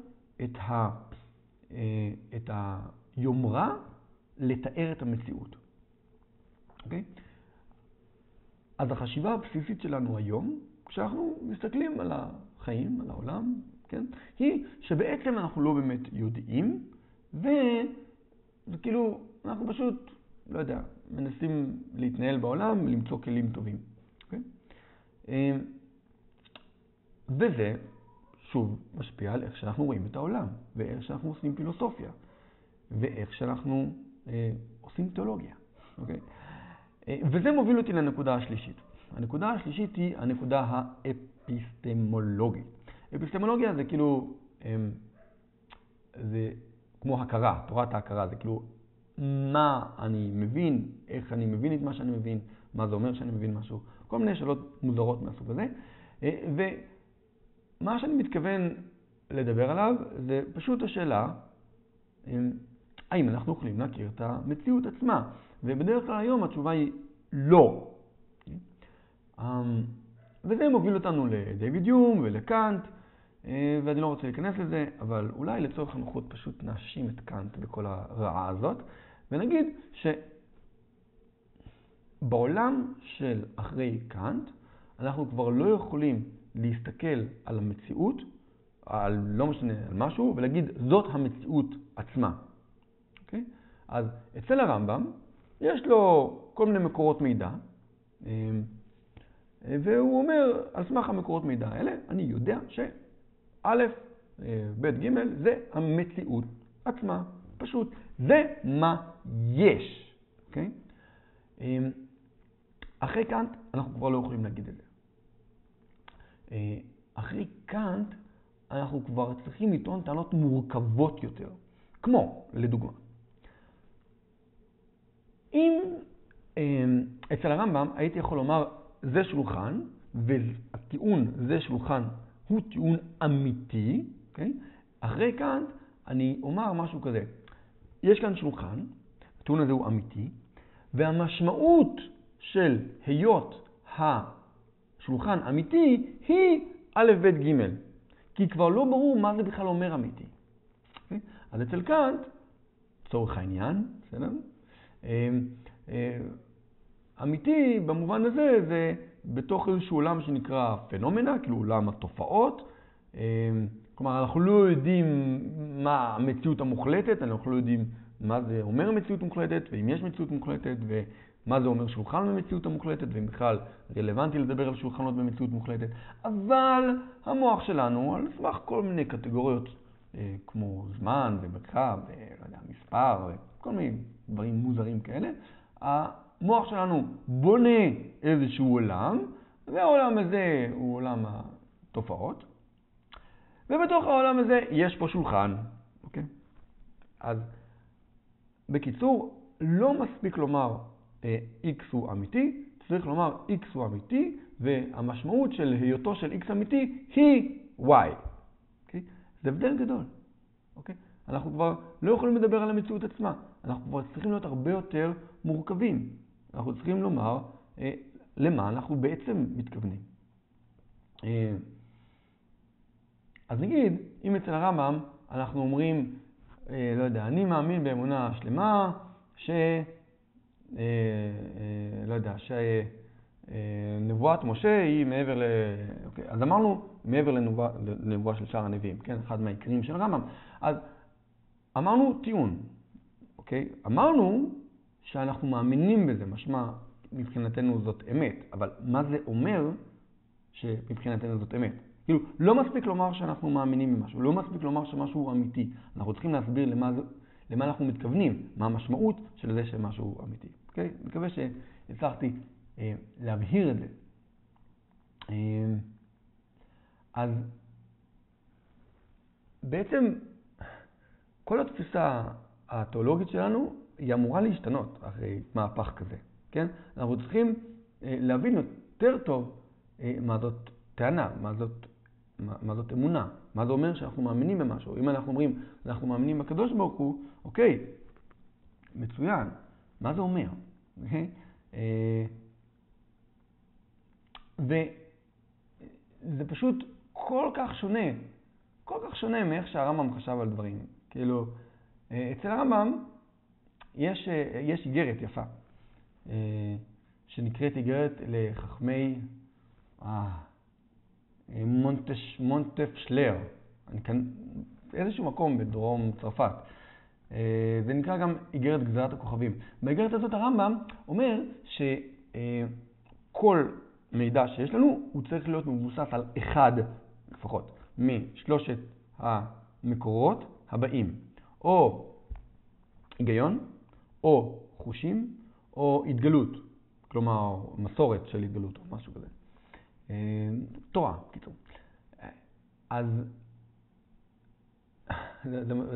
את היומרה לתאר את המציאות. אוקיי? אז החשיבה הבסיסית שלנו היום, כשאנחנו מסתכלים על החיים, על העולם, כן? היא שבעצם אנחנו לא באמת יודעים, וכאילו אנחנו פשוט, לא יודע, מנסים להתנהל בעולם, למצוא כלים טובים. וזה, שוב, משפיע על איך שאנחנו רואים את העולם, ואיך שאנחנו עושים פילוסופיה, ואיך שאנחנו עושים תיאולוגיה. אוקיי? וזה מוביל אותי לנקודה השלישית. הנקודה השלישית היא הנקודה האפיסטמולוגית. אפיסטמולוגיה זה כאילו, זה כמו הכרה, תורת ההכרה, זה כאילו מה אני מבין, איך אני מבין את מה שאני מבין, מה זה אומר שאני מבין משהו, כל מיני שאלות מוזרות מהסוג הזה. ומה שאני מתכוון לדבר עליו זה פשוט השאלה, האם אנחנו יכולים להכיר את המציאות עצמה? ובדרך כלל היום התשובה היא לא. וזה מוביל אותנו לדייוויד יום ולקאנט, ואני לא רוצה להיכנס לזה, אבל אולי לצורך הנוחות פשוט נאשים את קאנט בכל הרעה הזאת, ונגיד שבעולם של אחרי קאנט, אנחנו כבר לא יכולים להסתכל על המציאות, לא משנה, על משהו, ולהגיד זאת המציאות עצמה. אוקיי? אז אצל הרמב"ם יש לו כל מיני מקורות מידע, והוא אומר, על סמך המקורות מידע האלה, אני יודע שא', ב', ג', זה המציאות עצמה. פשוט, זה מה יש. אוקיי? אחרי קאנט, אנחנו כבר לא יכולים להגיד את זה. אחרי קאנט, אנחנו כבר צריכים לטעון טענות מורכבות יותר. כמו, לדוגמה, אם אצל הרמב"ם הייתי יכול לומר, זה שולחן, והטיעון זה שולחן הוא טיעון אמיתי, okay? אחרי קאנט אני אומר משהו כזה, יש כאן שולחן, הטיעון הזה הוא אמיתי, והמשמעות של היות השולחן אמיתי היא א' ב' ג', כי כבר לא ברור מה זה בכלל אומר אמיתי. Okay? אז אצל קאנט, צורך העניין, בסדר? אמיתי במובן הזה זה בתוך איזשהו עולם שנקרא פנומנה, כאילו עולם התופעות. כלומר, אנחנו לא יודעים מה המציאות המוחלטת, אנחנו לא יודעים מה זה אומר מציאות מוחלטת, ואם יש מציאות מוחלטת, ומה זה אומר שולחן במציאות המוחלטת, ואם בכלל רלוונטי לדבר על שולחנות במציאות מוחלטת. אבל המוח שלנו, על סמך כל מיני קטגוריות, כמו זמן ומרחב, מספר, וכל מיני דברים מוזרים כאלה, המוח שלנו בונה איזשהו עולם, והעולם הזה הוא עולם התופעות. ובתוך העולם הזה יש פה שולחן, אוקיי? אז בקיצור, לא מספיק לומר X הוא אמיתי, צריך לומר X הוא אמיתי, והמשמעות של היותו של X אמיתי היא Y. אוקיי? זה הבדל גדול. אוקיי? אנחנו כבר לא יכולים לדבר על המציאות עצמה. אנחנו כבר צריכים להיות הרבה יותר מורכבים. אנחנו צריכים לומר למה אנחנו בעצם מתכוונים. אז נגיד, אם אצל הרמב"ם אנחנו אומרים, לא יודע, אני מאמין באמונה שלמה, לא יודע, שנבואת משה היא מעבר אוקיי, אז אמרנו מעבר לנבואה של שאר הנביאים, כן? אחד מהעיקרים של הרמב"ם. אז אמרנו טיעון, אוקיי? אמרנו שאנחנו מאמינים בזה, משמע מבחינתנו זאת אמת, אבל מה זה אומר שמבחינתנו זאת אמת? כאילו, לא מספיק לומר שאנחנו מאמינים במשהו, לא מספיק לומר שמשהו הוא אמיתי. אנחנו צריכים להסביר למה אנחנו מתכוונים, מה המשמעות של זה שמשהו אמיתי. אוקיי? מקווה שהצלחתי להבהיר את זה. אז בעצם כל התפיסה התיאולוגית שלנו היא אמורה להשתנות אחרי מהפך כזה. כן? אנחנו צריכים להבין יותר טוב מה זאת טענה, מה זאת אמונה, מה זה אומר שאנחנו מאמינים במשהו. אם אנחנו אומרים, אנחנו מאמינים בקדוש ברוך הוא, אוקיי, מצוין, מה זה אומר? אוקיי? וזה פשוט כל כך שונה מאיך שהרמב"ם חשב על דברים. כאילו, אצל הרמב"ם יש איגרת יפה, שנקראת איגרת לחכמי מונטף שלר, איזשהו מקום בדרום צרפת. זה נקרא גם איגרת גזירת הכוכבים. באיגרת הזאת הרמב"ם אומר שכל מידע שיש לנו הוא צריך להיות מבוסס על אחד לפחות משלושת המקורות הבאים. או היגיון, או חושים, או התגלות. כלומר, מסורת של התגלות או משהו כזה. תורה, קיצור. אז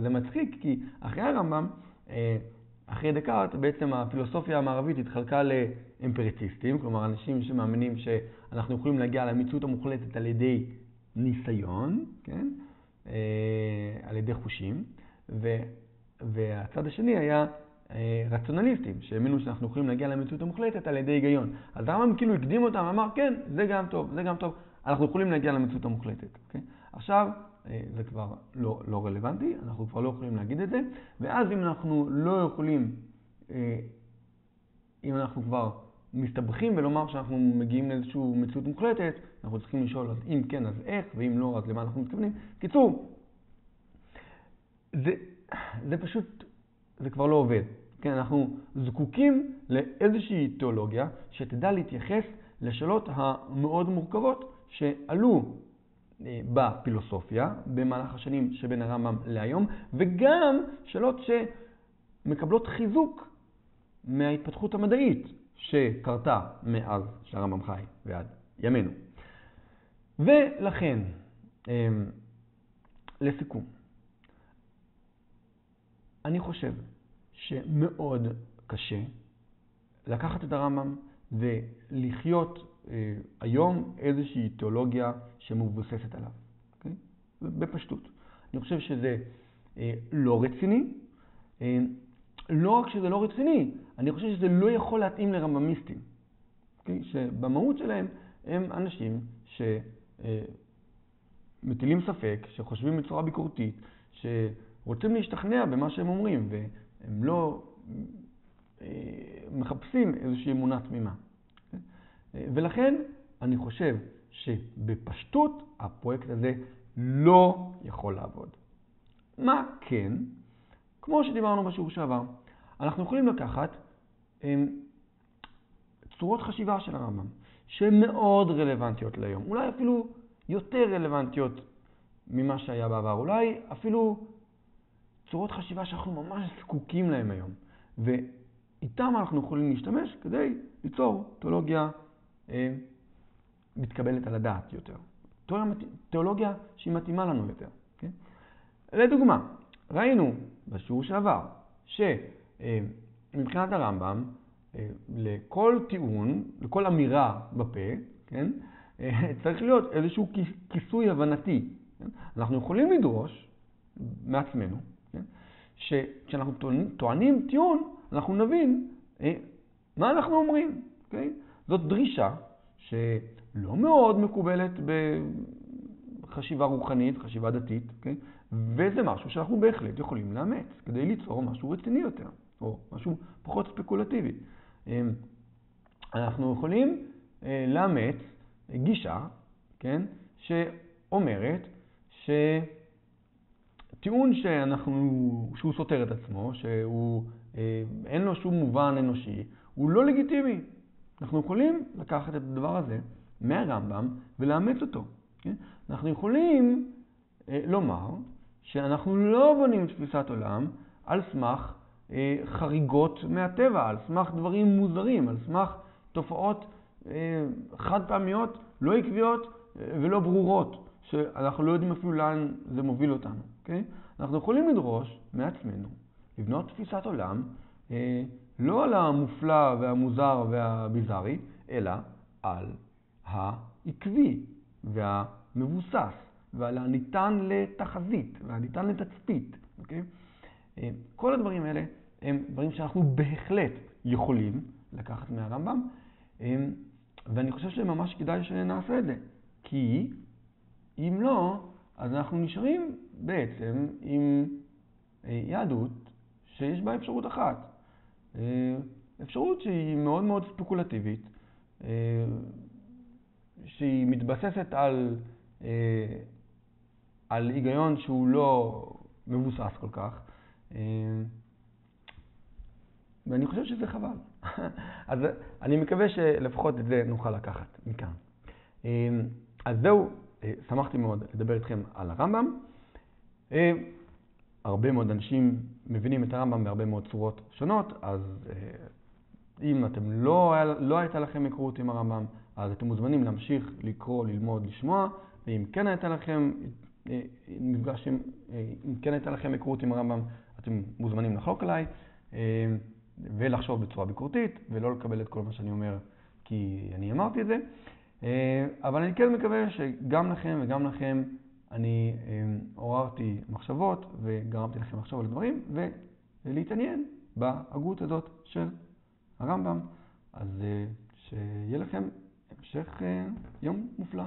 זה מצחיק, כי אחרי הרמב"ם, אחרי דקארט, בעצם הפילוסופיה המערבית התחלקה לאמפיריציסטים, כלומר אנשים שמאמינים שאנחנו יכולים להגיע למציאות המוחלטת על ידי ניסיון, כן? על ידי חושים, והצד השני היה רציונליסטים, שהאמינו שאנחנו יכולים להגיע למציאות המוחלטת על ידי היגיון. אז הרמב"ם כאילו הקדים אותם, אמר, כן, זה גם טוב, אנחנו יכולים להגיע למציאות המוחלטת. Okay? עכשיו, זה כבר לא רלוונטי, אנחנו כבר לא יכולים להגיד את זה, ואז אם אנחנו לא יכולים, אם אנחנו כבר מסתבכים ולומר שאנחנו מגיעים לאיזושהי מציאות מוחלטת, אנחנו צריכים לשאול, אז אם כן, אז איך, ואם לא, אז למה אנחנו מתכוונים. קיצור, זה פשוט, זה כבר לא עובד. כן, אנחנו זקוקים לאיזושהי תיאולוגיה שתדע להתייחס לשאלות המאוד מורכבות שעלו בפילוסופיה במהלך השנים שבין הרמב"ם להיום, וגם שאלות שמקבלות חיזוק מההתפתחות המדעית שקרתה מאז שהרמב"ם חי ועד ימינו. ולכן, לסיכום, אני חושב שמאוד קשה לקחת את הרמב"ם ולחיות היום איזושהי תיאולוגיה שמבוססת עליו. Okay? בפשטות. אני חושב שזה לא רציני. לא רק שזה לא רציני, אני חושב שזה לא יכול להתאים לרמב"מיסטים. Okay? שבמהות שלהם הם אנשים שמטילים ספק, שחושבים בצורה ביקורתית, שרוצים להשתכנע במה שהם אומרים, והם לא מחפשים איזושהי אמונה תמימה. ולכן אני חושב שבפשטות הפרויקט הזה לא יכול לעבוד. מה כן? כמו שדיברנו בשיעור שעבר, אנחנו יכולים לקחת צורות חשיבה של הרמב"ם, שהן מאוד רלוונטיות להיום. אולי אפילו יותר רלוונטיות ממה שהיה בעבר. אולי אפילו צורות חשיבה שאנחנו ממש זקוקים להן היום. ואיתם אנחנו יכולים להשתמש כדי ליצור תיאולוגיה מתקבלת על הדעת יותר. טוב. תיאולוגיה שהיא מתאימה לנו יותר. כן? לדוגמה, ראינו בשיעור שעבר שמבחינת הרמב"ם, לכל טיעון, לכל אמירה בפה, כן? צריך להיות איזשהו כיסוי הבנתי. כן? אנחנו יכולים לדרוש מעצמנו, כן? שכשאנחנו טוענים טיעון, אנחנו נבין מה אנחנו אומרים. כן? זאת דרישה שלא מאוד מקובלת בחשיבה רוחנית, חשיבה דתית, כן? וזה משהו שאנחנו בהחלט יכולים לאמץ כדי ליצור משהו רציני יותר, או משהו פחות ספקולטיבי. אנחנו יכולים לאמץ גישה, כן? שאומרת שטיעון שהוא סותר את עצמו, שהוא אין לו שום מובן אנושי, הוא לא לגיטימי. אנחנו יכולים לקחת את הדבר הזה מהרמב"ם ולאמץ אותו. כן? אנחנו יכולים לומר שאנחנו לא בונים תפיסת עולם על סמך חריגות מהטבע, על סמך דברים מוזרים, על סמך תופעות חד פעמיות, לא עקביות ולא ברורות, שאנחנו לא יודעים אפילו לאן זה מוביל אותנו. Okay? אנחנו יכולים לדרוש מעצמנו לבנות תפיסת עולם לא על המופלא והמוזר והביזארי, אלא על העקבי והמבוסס ועל הניתן לתחזית והניתן לתצפית. Okay? כל הדברים האלה הם דברים שאנחנו בהחלט יכולים לקחת מהרמב"ם, ואני חושב שממש כדאי שנעשה את זה. כי אם לא, אז אנחנו נשארים בעצם עם יהדות שיש בה אפשרות אחת. אפשרות שהיא מאוד מאוד ספקולטיבית, שהיא מתבססת על היגיון שהוא לא מבוסס כל כך, ואני חושב שזה חבל. אז אני מקווה שלפחות את זה נוכל לקחת מכאן. אז זהו, שמחתי מאוד לדבר איתכם על הרמב"ם. הרבה מאוד אנשים מבינים את הרמב"ם בהרבה מאוד צורות שונות, אז אם אתם לא הייתה לכם היכרות עם הרמב"ם, אז אתם מוזמנים להמשיך לקרוא, ללמוד, לשמוע, ואם כן הייתה לכם אם כן הייתה לכם היכרות עם הרמב"ם, אתם מוזמנים לחלוק עליי ולחשוב בצורה ביקורתית, ולא לקבל את כל מה שאני אומר כי אני אמרתי את זה. אבל אני כן מקווה שגם לכם וגם לכם אני עוררתי מחשבות וגרמתי לכם לחשוב על דברים ולהתעניין בהגות הזאת של הרמב"ם. אז שיהיה לכם המשך יום מופלא.